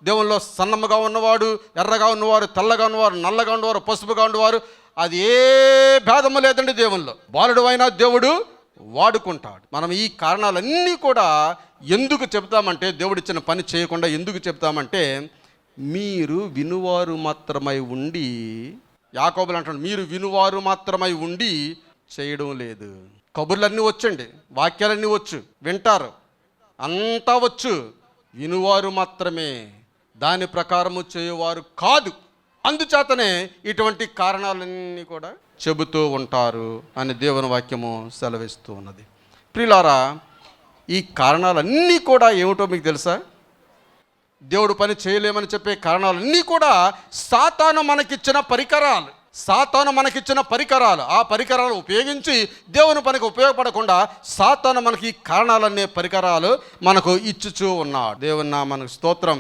దేవునిలో సన్నముగా ఉన్నవాడు, ఎర్రగా ఉన్నవారు, తెల్లగా ఉన్నవారు, నల్లగా ఉన్నవారు, పసుపుగా ఉన్నవారు, అది ఏ భేదము లేదండి దేవునిలో. బాలుడు అయినా దేవుడు వాడుకుంటాడు. మనం ఈ కారణాలన్నీ కూడా ఎందుకు చెప్తామంటే, దేవుడిచ్చిన పని చేయకుండా ఎందుకు చెప్తామంటే, మీరు వినువారు మాత్రమై ఉండి, యాకోబులు అంటాడు, మీరు వినువారు మాత్రమై ఉండి చేయడం లేదు. కబుర్లన్నీ వచ్చండి, వాక్యాలన్నీ వచ్చు, వింటారు, అంతా వచ్చు, వినువారు మాత్రమే, దాని ప్రకారము చేయవారు కాదు. అందుచేతనే ఇటువంటి కారణాలన్నీ కూడా చెబుతూ ఉంటారు అని దేవుని వాక్యము సెలవిస్తూ ఉన్నది. ప్రియులారా, ఈ కారణాలన్నీ కూడా ఏమిటో మీకు తెలుసా? దేవుడు పని చేయలేమని చెప్పే కారణాలన్నీ కూడా సాతాను మనకిచ్చిన పరికరాలు. ఆ పరికరాలు ఉపయోగించి దేవుని పనికి ఉపయోగపడకుండా సాతాను మనకి ఈ కారణాలనే పరికరాలు మనకు ఇచ్చుచూ ఉన్నాడు. దేవుని నామమునకు స్తోత్రం.